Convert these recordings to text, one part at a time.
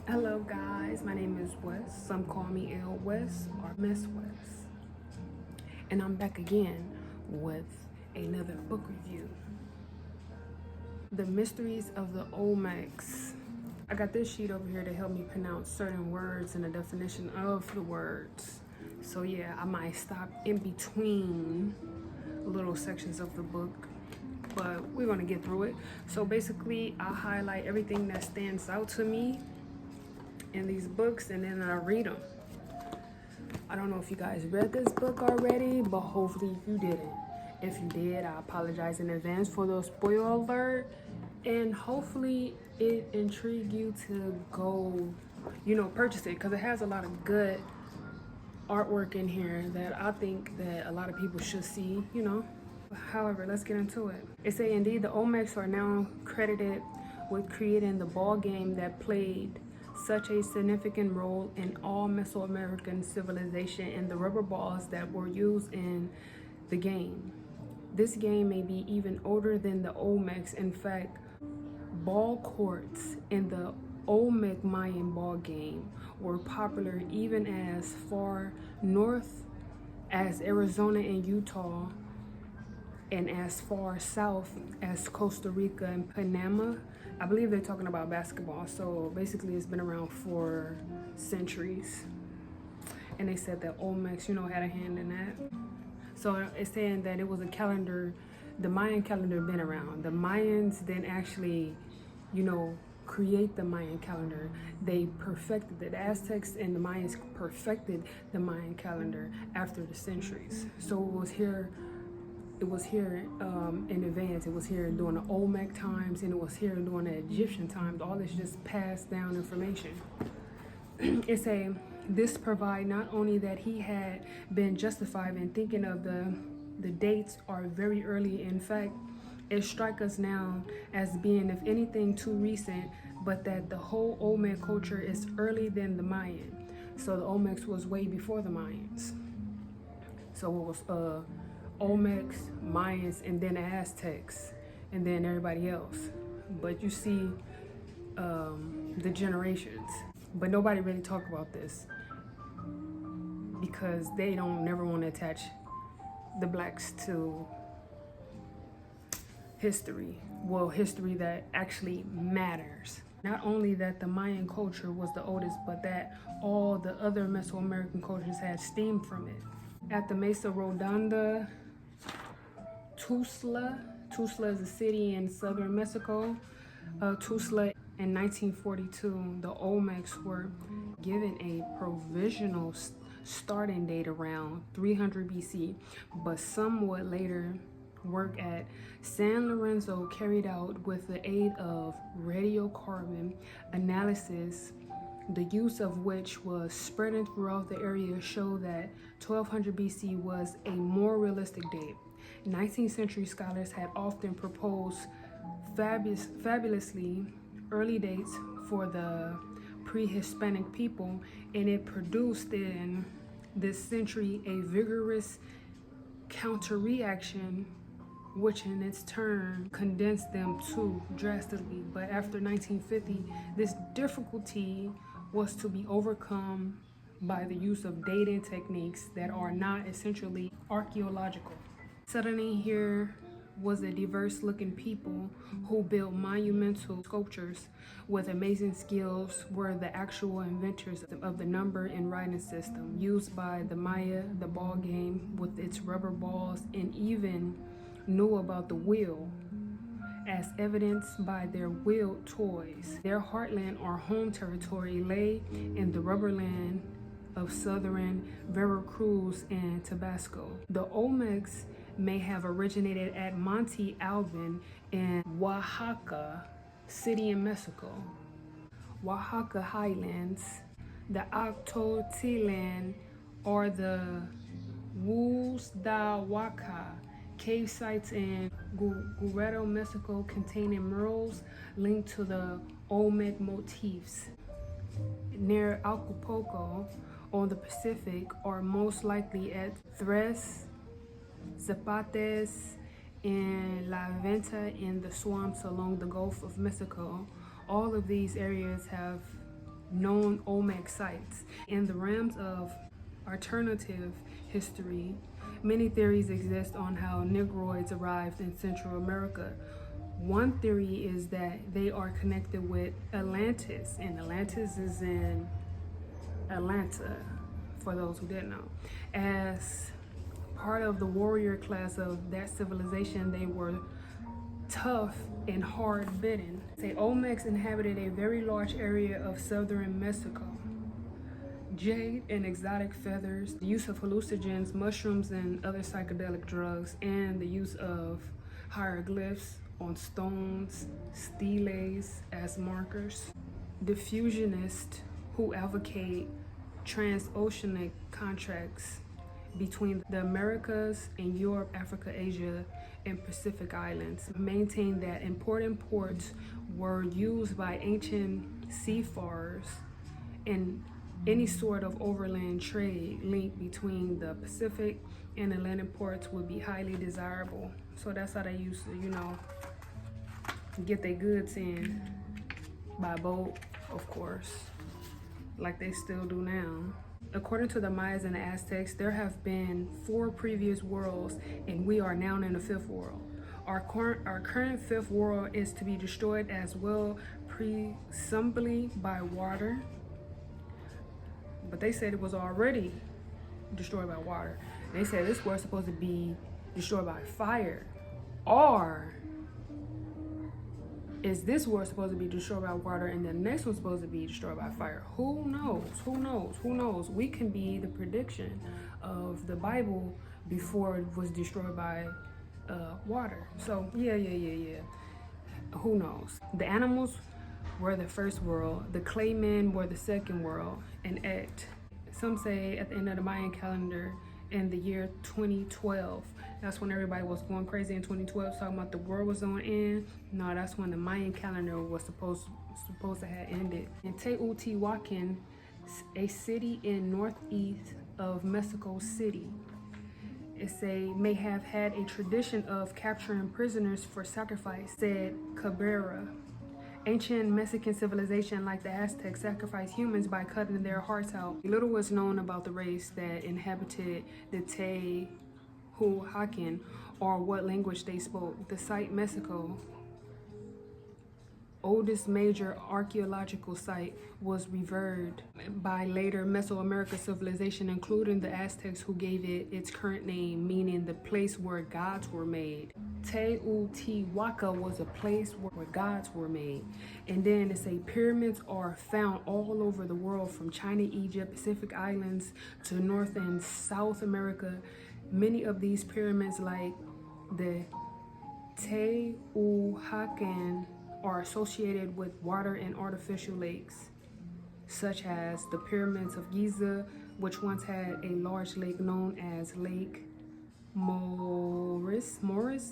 Hello guys, my name is Wes. Some call me L Wes or Miss Wes. And I'm back again with another book review. The Mysteries of the OLMECs. I got this sheet over here to help me pronounce certain words and the definition of the words. So yeah, I might stop in between little sections of the book, but we're gonna get through it. So basically, I highlight everything that stands out to me in these books and then I read them. I don't know if you guys read this book already, but hopefully you didn't. If you did, I apologize in advance for the spoiler alert, and hopefully it intrigued you to go, purchase it, because it has a lot of good artwork in here that I think that a lot of people should see. However, let's get into it. It say, indeed, the OLMECs are now credited with creating the ball game that played such a significant role in all Mesoamerican civilization and the rubber balls that were used in the game. This game may be even older than the OLMECs. In fact, ball courts in the OLMEC Mayan ball game were popular even as far north as Arizona and Utah, and as far south as Costa Rica and Panama. I believe they're talking about basketball. So basically it's been around for centuries. And they said that OLMECs, had a hand in that. So it's saying that it was a calendar, the Mayan calendar been around. The Mayans didn't actually, create the Mayan calendar. They perfected it. The Aztecs and the Mayans perfected the Mayan calendar after the centuries. So it was here in advance. It was here during the OLMEC times, and it was here during the Egyptian times. All this just passed down information. It's a this provide not only that he had been justified in thinking of the dates are very early. In fact, it strikes us now as being, if anything, too recent, but that the whole OLMEC culture is early than the Mayan. So the OLMECs was way before the Mayans. So it was OLMECs, Mayans, and then the Aztecs, and then everybody else. But you see the generations. But nobody really talk about this because they don't never want to attach the blacks to history. Well, history that actually matters. Not only that the Mayan culture was the oldest, but that all the other Mesoamerican cultures had stemmed from it. At the Mesa Redonda, Tuzla is a city in southern Mexico. Tuzla in 1942, the OLMECs were given a provisional starting date around 300 BC, but somewhat later work at San Lorenzo carried out with the aid of radiocarbon analysis, the use of which was spreading throughout the area, showed that 1200 BC was a more realistic date. 19th century scholars had often proposed fabulously early dates for the pre-Hispanic people, and it produced in this century a vigorous counter-reaction, which in its turn condensed them too drastically. But after 1950, this difficulty was to be overcome by the use of dating techniques that are not essentially archaeological. Suddenly here was a diverse looking people who built monumental sculptures with amazing skills, were the actual inventors of the number and writing system used by the Maya, the ball game with its rubber balls, and even knew about the wheel, as evidenced by their wheeled toys. Their heartland or home territory lay in the rubberland of southern Veracruz and Tabasco. The OLMECs may have originated at Monte Alban in Oaxaca City in Mexico, Oaxaca Highlands, the Octotilan, or the Wuzdahuaca cave sites in Guerrero, Mexico, containing murals linked to the Olmec motifs. Near Acapulco on the Pacific, or most likely at Tres Zapates and La Venta in the swamps along the Gulf of Mexico. All of these areas have known OLMEC sites. In the realms of alternative history, many theories exist on how Negroids arrived in Central America. One theory is that they are connected with Atlantis, and Atlantis is in Atlanta, for those who didn't know. As part of the warrior class of that civilization, they were tough and hard-bitten. Say Olmecs inhabited a very large area of southern Mexico. Jade and exotic feathers, the use of hallucinogens, mushrooms, and other psychedelic drugs, and the use of hieroglyphs on stones, steles as markers. Diffusionists who advocate transoceanic contracts between the Americas and Europe, Africa, Asia, and Pacific Islands maintain that important ports were used by ancient seafarers, and any sort of overland trade link between the Pacific and Atlantic ports would be highly desirable. So that's how they used to, get their goods in by boat, of course, like they still do now. According to the Mayas and the Aztecs, there have been 4 previous worlds, and we are now in the 5th world. Our current 5th world is to be destroyed as well, presumably by water. But they said it was already destroyed by water. They said this world's supposed to be destroyed by fire. Or is this world supposed to be destroyed by water and the next one's supposed to be destroyed by fire? Who knows? Who knows? Who knows? We can be the prediction of the Bible before it was destroyed by water. So yeah. Who knows? The animals were the first world, the clay men were the second world, and some say at the end of the Mayan calendar in the year 2012. That's when everybody was going crazy in 2012, talking about the world was on end. No, that's when the Mayan calendar was supposed to have ended. In Teotihuacan, a city in northeast of Mexico City, may have had a tradition of capturing prisoners for sacrifice, said Cabrera. Ancient Mexican civilization like the Aztecs sacrificed humans by cutting their hearts out. Little was known about the race that inhabited the Teotihuacan or what language they spoke. The site Mexico, oldest major archaeological site, was revered by later Mesoamerican civilization, including the Aztecs, who gave it its current name, meaning the place where gods were made. Teotihuacan was a place where gods were made. And then it say pyramids are found all over the world, from China, Egypt, Pacific Islands to North and South America. Many of these pyramids, like the Teotihuacan, are associated with water and artificial lakes, such as the pyramids of Giza, which once had a large lake known as Lake Morris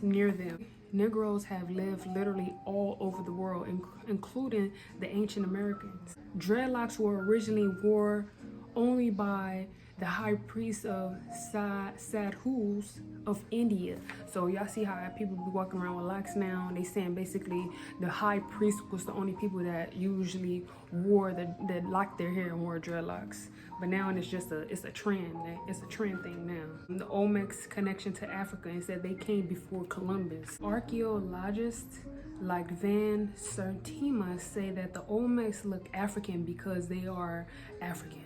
near them. Negroes have lived literally all over the world, including the ancient Americans. Dreadlocks were originally worn only by the high priest of Sadhus of India. So y'all see how people be walking around with locks now? They saying basically the high priest was the only people that usually wore that locked their hair and wore dreadlocks. But now it's just a trend. It's a trend thing now. The Olmec's connection to Africa, and said they came before Columbus. Archaeologists like Van Sertima say that the Olmecs look African because they are African.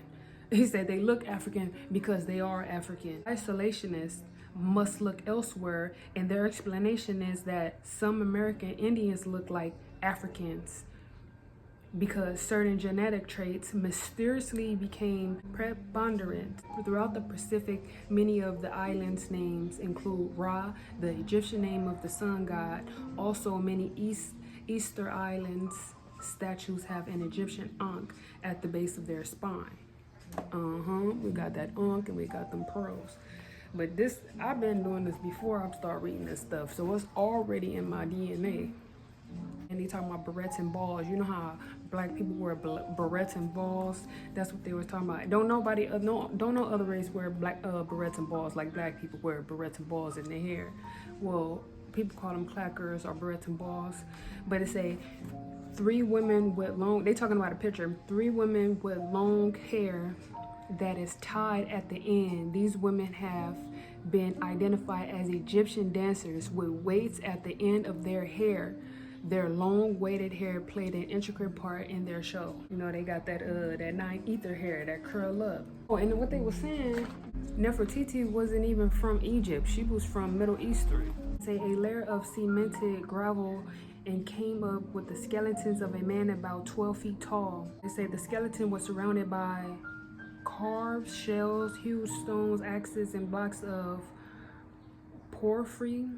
He said they look African because they are African. Isolationists must look elsewhere, and their explanation is that some American Indians look like Africans because certain genetic traits mysteriously became preponderant. Throughout the Pacific, many of the islands' names include Ra, the Egyptian name of the sun god. Also, many Easter Islands statues have an Egyptian ankh at the base of their spine. We got that ankh and we got them pearls. But this, I've been doing this before I start reading this stuff, so it's already in my DNA. And they talking about barrettes and balls. You know how black people wear barrettes and balls? That's what they were talking about. Don't no other race wear barrettes and balls like black people wear barrettes and balls in their hair. Well, people call them clackers or Breton balls, but it say 3 women with long, they talking about a picture, 3 women with long hair that is tied at the end. These women have been identified as Egyptian dancers with weights at the end of their hair. Their long weighted hair played an intricate part in their show. You know, they got that that 9 ether hair that curl up. Oh, and what they were saying, Nefertiti wasn't even from Egypt. She was from Middle Eastern. Say a layer of cemented gravel and came up with the skeletons of a man about 12 feet tall. They say the skeleton was surrounded by carved shells, huge stones, axes, and blocks of porphyry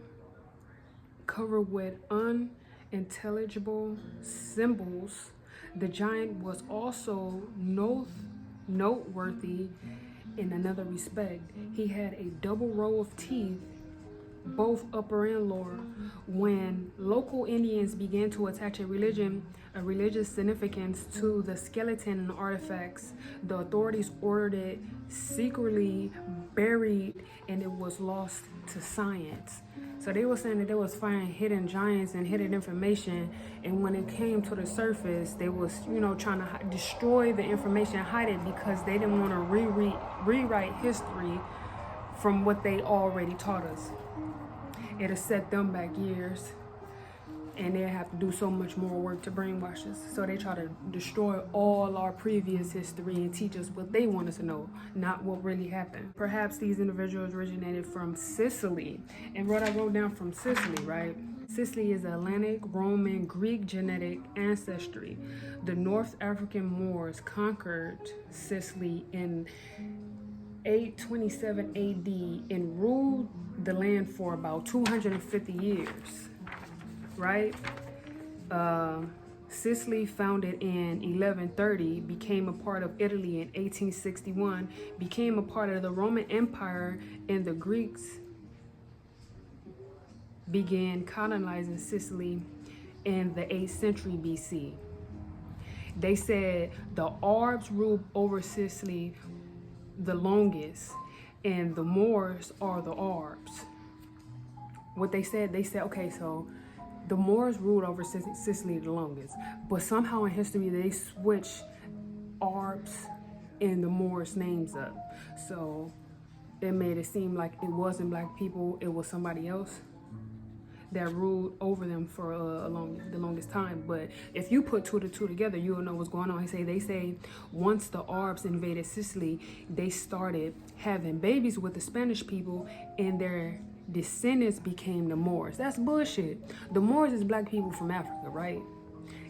covered with unintelligible symbols. The giant was also noteworthy in another respect. He had a double row of teeth, both upper and lower. When local Indians began to attach a religious significance to the skeleton and artifacts, the authorities ordered it secretly buried, and it was lost to science. So they were saying that they was finding hidden giants and hidden information, and when it came to the surface, they was, you know, trying to destroy the information, hide it, because they didn't want to rewrite history from what they already taught us. It'll set them back years, and they have to do so much more work to brainwash us. So they try to destroy all our previous history and teach us what they want us to know, not what really happened. Perhaps these individuals originated from Sicily. And what I wrote down from Sicily, right? Sicily is Atlantic, Roman, Greek genetic ancestry. The North African Moors conquered Sicily in 827 AD and ruled the land for about 250 years, right? Sicily, founded in 1130, became a part of Italy in 1861, became a part of the Roman Empire, and the Greeks began colonizing Sicily in the 8th century BC. They said the Arabs ruled over Sicily the longest, and the Moors are the Arabs. What they said, okay, so the Moors ruled over Sicily the longest, but somehow in history they switched Arabs and the Moors names up. So it made it seem like it wasn't black people, it was somebody else that ruled over them for the longest time. But if you put 2 to 2 together, you'll know what's going on. They say once the Arabs invaded Sicily, they started having babies with the Spanish people, and their descendants became the Moors. That's bullshit. The Moors is black people from Africa, right?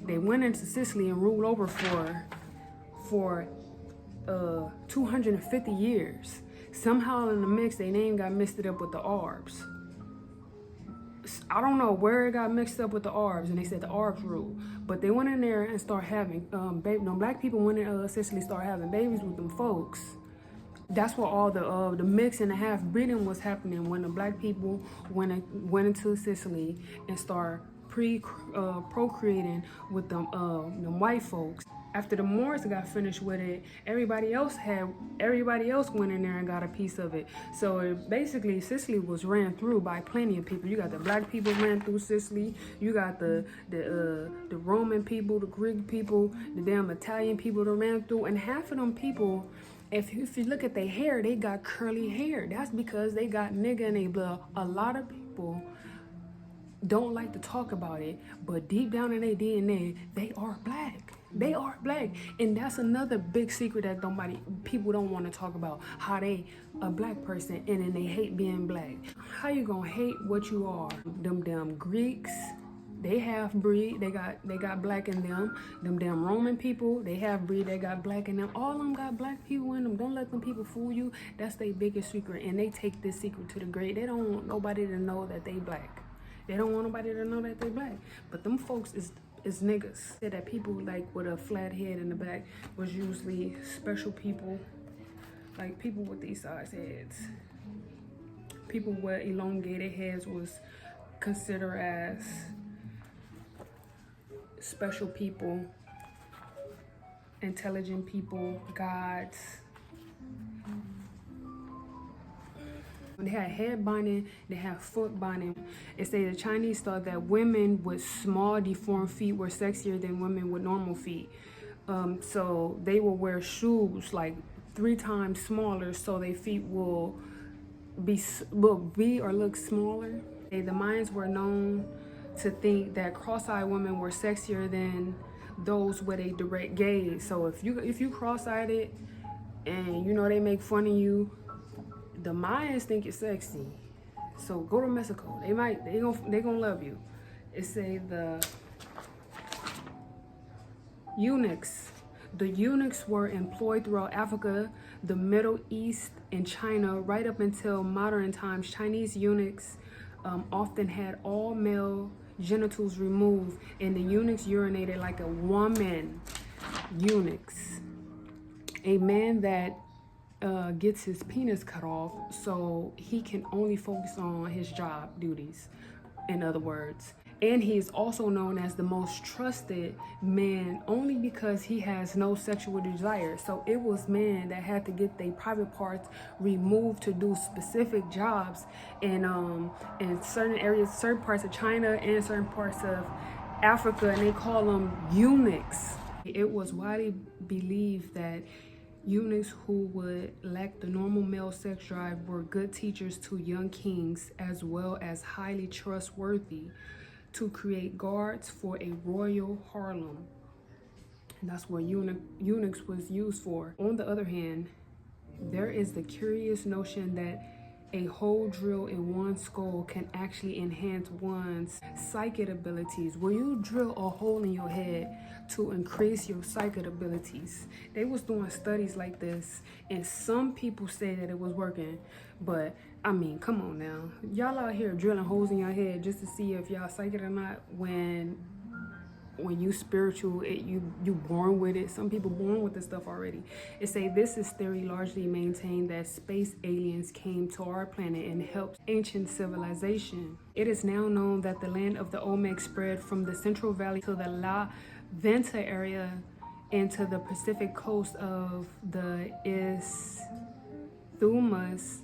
They went into Sicily and ruled over for 250 years. Somehow in the mix, their name got mixed up with the Arabs. I don't know where it got mixed up with the Arabs, and they said the Arabs rule, but they went in there and started having black people went in Sicily, started having babies with them folks. That's where all the mix and the half breeding was happening, when the black people went into Sicily and started procreating with them white folks. After the Moors got finished with it, everybody else went in there and got a piece of it. So basically, Sicily was ran through by plenty of people. You got the black people ran through Sicily. You got the Roman people, the Greek people, the damn Italian people that ran through. And half of them people, if you look at their hair, they got curly hair. That's because they got nigga in their blood. A lot of people don't like to talk about it, but deep down in their DNA, they are black. They are black, and that's another big secret that people don't want to talk about. How they a black person and then they hate being black. How you gonna hate what you are? Them damn Greeks, they half breed. They got black in them. Them damn Roman people, they half breed. They got black in them. All of them got black people in them. Don't let them people fool you. That's their biggest secret, and they take this secret to the grave. They don't want nobody to know that they black. They don't want nobody to know that they black. But them folks is niggas. Said that people like with a flat head in the back was usually special people, like people with these size heads. People with elongated heads was considered as special people, intelligent people, gods. They had head binding, they had foot binding. It say the Chinese thought that women with small deformed feet were sexier than women with normal feet. So they will wear shoes like 3 times smaller so their feet will be or look smaller. The Mayans were known to think that cross-eyed women were sexier than those with a direct gaze. So if you cross-eyed and you know they make fun of you, the Mayans think you're sexy. So go to Mexico. They gonna love you. It say the eunuchs. The eunuchs were employed throughout Africa, the Middle East, and China right up until modern times. Chinese eunuchs often had all male genitals removed, and the eunuchs urinated like a woman. Eunuchs. A man that gets his penis cut off so he can only focus on his job duties, in other words. And he is also known as the most trusted man only because he has no sexual desire. So it was men that had to get their private parts removed to do specific jobs in certain areas, certain parts of China and certain parts of Africa, and they call them eunuchs. It was widely believed that eunuchs who would lack the normal male sex drive were good teachers to young kings, as well as highly trustworthy to create guards for a royal harem. And that's what eunuchs was used for. On the other hand, there is the curious notion that a hole drill in one's skull can actually enhance one's psychic abilities. Will you drill a hole in your head to increase your psychic abilities? They was doing studies like this, and some people say that it was working, but I mean, come on now. Y'all out here drilling holes in your head just to see if y'all psychic or not, when you spiritual, you born with it. Some people born with this stuff already. It say this is theory largely maintained that space aliens came to our planet and helped ancient civilization. It is now known that the land of the OLMEC spread from the Central Valley to the La Venta area and to the Pacific coast of the isthmus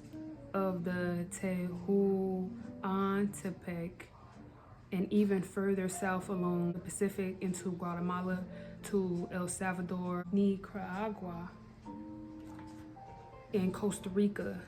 of the Tehuantepec, and even further south along the Pacific into Guatemala, to El Salvador, Nicaragua, and Costa Rica.